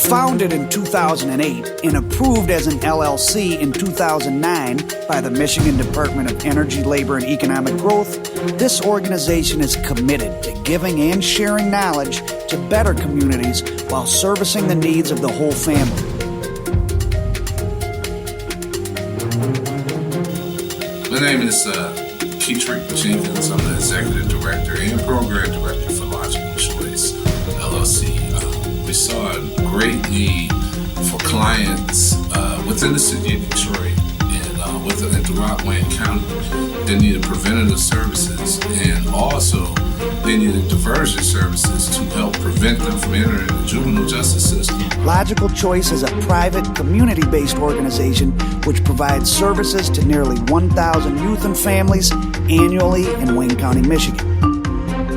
Founded in 2008 and approved as an LLC in 2009 by the Michigan Department of Energy, Labor, and Economic Growth, this organization is committed to giving and sharing knowledge to better communities while servicing the needs of the whole family. My name is Trac Jenkins. I'm the Executive Director and Program Director for Logical Choice, LLC. We saw a great need for clients within the city of Detroit and within throughout Wayne County. They needed preventative services, and also they needed diversion services to help prevent them from entering the juvenile justice system. Logical Choice is a private, community-based organization which provides services to nearly 1,000 youth and families annually in Wayne County, Michigan.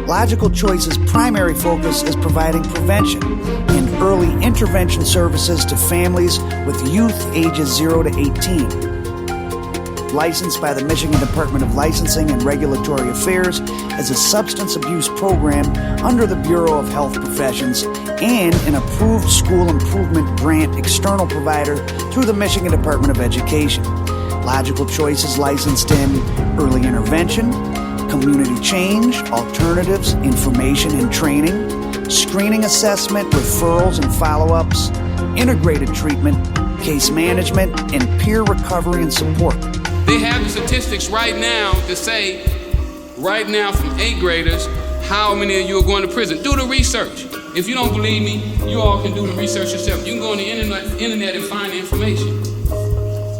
Logical Choice's primary focus is providing prevention and early intervention services to families with youth ages 0 to 18. Licensed by the Michigan Department of Licensing and Regulatory Affairs as a substance abuse program under the Bureau of Health Professions and an approved school improvement grant external provider through the Michigan Department of Education. Logical Choice is licensed in early intervention, community change, alternatives, information and training, screening assessment, referrals and follow-ups, integrated treatment, case management, and peer recovery and support. They have the statistics right now to say, right now from 8th graders, how many of you are going to prison. Do the research. If you don't believe me, you all can do the research yourself. You can go on the internet and find the information.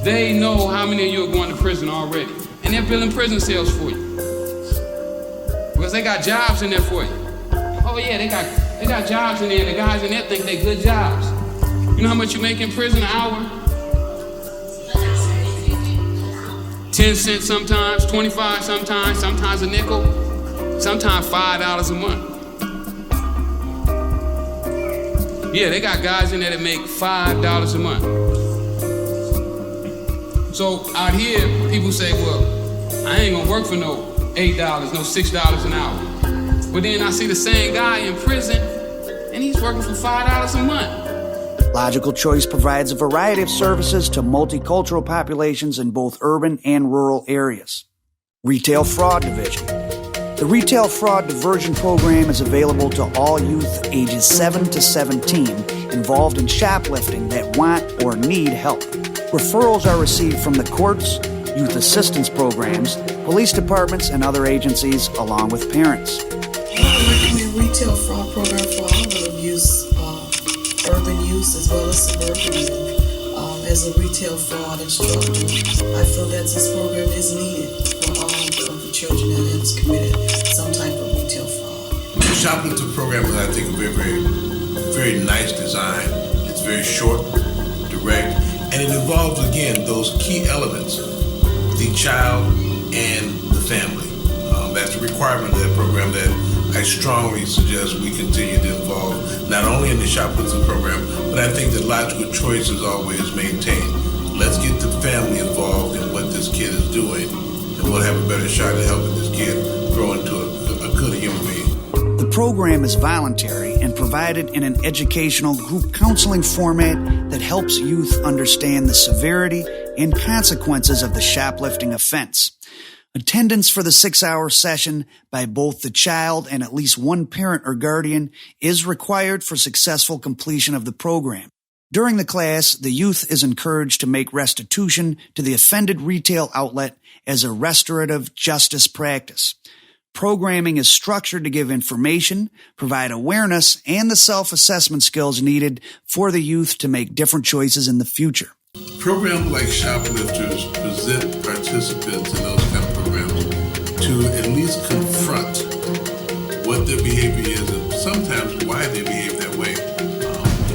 They know how many of you are going to prison already. And they're building prison cells for you. Because they got jobs in there for you. Oh yeah, they got jobs in there, and the guys in there think they're good jobs. You know how much you make in prison an hour? 10 cents sometimes, 25 sometimes a nickel, sometimes $5 a month. Yeah, they got guys in there that make $5 a month. So out here, people say, well, I ain't gonna work for no $8, no $6 an hour. But then I see the same guy in prison, and he's working for $5 a month. Logical Choice provides a variety of services to multicultural populations in both urban and rural areas. Retail Fraud Division. The Retail Fraud Diversion Program is available to all youth ages 7 to 17 involved in shoplifting that want or need help. Referrals are received from the courts, youth assistance programs, police departments, and other agencies, along with parents. I recommend Retail Fraud Program for all of youth, urban youth as well as suburban youth. As a retail fraud instructor, I feel that this program is needed for all of the children that has committed some type of retail fraud. The shoplifting program is, I think, a very, very nice design. It's very short, direct, and it involves, again, those key elements, the child and the family. That's a requirement of that program that I strongly suggest we continue to involve, not only in the shoplifting program, but I think that Logical Choice is always maintained. Let's get the family involved in what this kid is doing, and we'll have a better shot at helping this kid grow into a good human being. The program is voluntary and provided in an educational group counseling format that helps youth understand the severity and consequences of the shoplifting offense. Attendance for the 6-hour session by both the child and at least one parent or guardian is required for successful completion of the program. During the class, the youth is encouraged to make restitution to the offended retail outlet as a restorative justice practice. Programming is structured to give information, provide awareness, and the self-assessment skills needed for the youth to make different choices in the future. Programs like Shoplifters present participants in those kind of programs to at least confront what their behavior is and sometimes why they behave that way.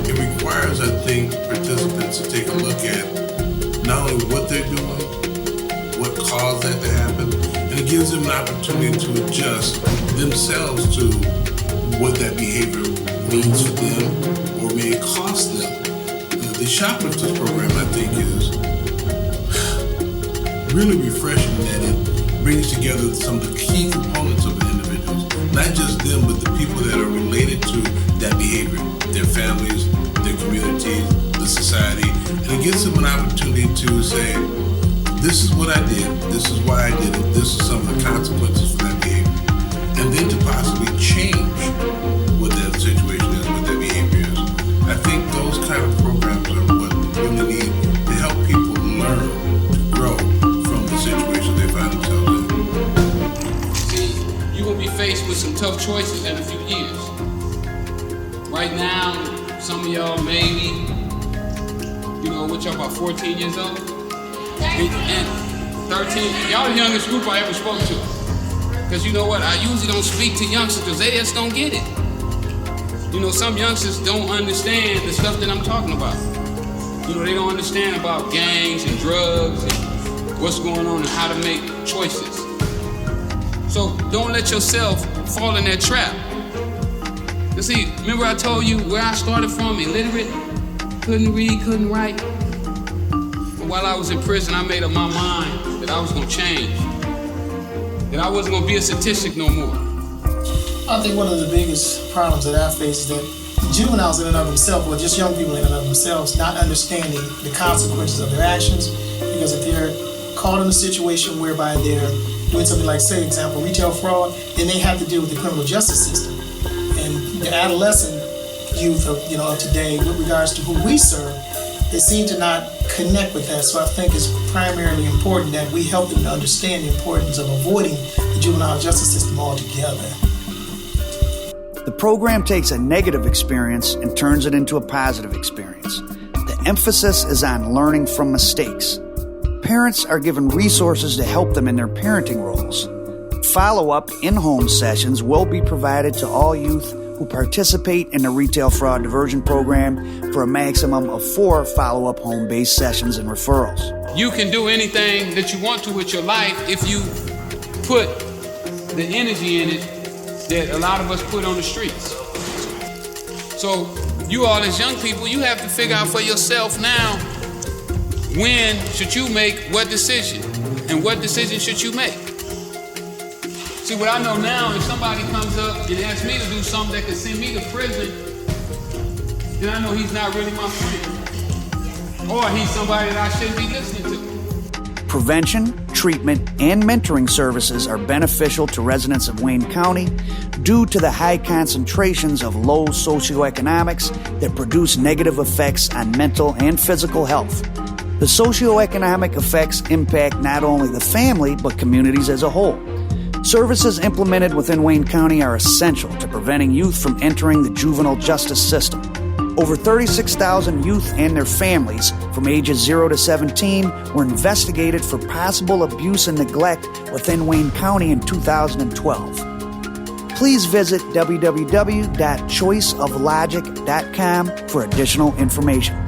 It requires, I think, participants to take a look at not only what they're doing, what caused that to happen, and it gives them an opportunity to adjust themselves to what that behavior means for them or may cost them. The Shoplifters program, I think, is really refreshing that it brings together some of the key components of the individuals, not just them, but the people that are related to that behavior, their families, their communities, the society, and it gives them an opportunity to say, this is what I did, this is why I did it, this is some of the consequences for that behavior. And then to possibly change what that situation is, what that behavior is. I think those kind of programs are what we really need to help people learn to grow from the situation they find themselves in. See, you're going to be faced with some tough choices in a few years. Right now, some of y'all maybe, what y'all about 14 years old? And 13, y'all the youngest group I ever spoke to. Because you know what, I usually don't speak to youngsters because they just don't get it. Some youngsters don't understand the stuff that I'm talking about. They don't understand about gangs and drugs and what's going on and how to make choices. So don't let yourself fall in that trap. You see, remember I told you where I started from, illiterate, couldn't read, couldn't write. But while I was in prison, I made up my mind that I was going to change. That I wasn't going to be a statistic no more. I think one of the biggest problems that I face is that juveniles in and of themselves, or just young people in and of themselves, not understanding the consequences of their actions. Because if they're caught in a situation whereby they're doing something like, say, example, retail fraud, then they have to deal with the criminal justice system. And the adolescent youth of today, with regards to who we serve, they seem to not connect with that. So I think it's primarily important that we help them to understand the importance of avoiding the juvenile justice system altogether. The program takes a negative experience and turns it into a positive experience. The emphasis is on learning from mistakes. Parents are given resources to help them in their parenting roles. Follow-up in-home sessions will be provided to all youth who participate in the Retail Fraud Diversion Program for a maximum of 4 follow-up home-based sessions and referrals. You can do anything that you want to with your life if you put the energy in it that a lot of us put on the streets. So you all as young people, you have to figure out for yourself now, when should you make what decision and what decision should you make? See, what I know now, if somebody comes up and asks me to do something that could send me to prison, then I know he's not really my friend. Or he's somebody that I shouldn't be listening to. Prevention, treatment, and mentoring services are beneficial to residents of Wayne County due to the high concentrations of low socioeconomics that produce negative effects on mental and physical health. The socioeconomic effects impact not only the family, but communities as a whole. Services implemented within Wayne County are essential to preventing youth from entering the juvenile justice system. Over 36,000 youth and their families from ages 0 to 17 were investigated for possible abuse and neglect within Wayne County in 2012. Please visit www.choiceoflogic.com for additional information.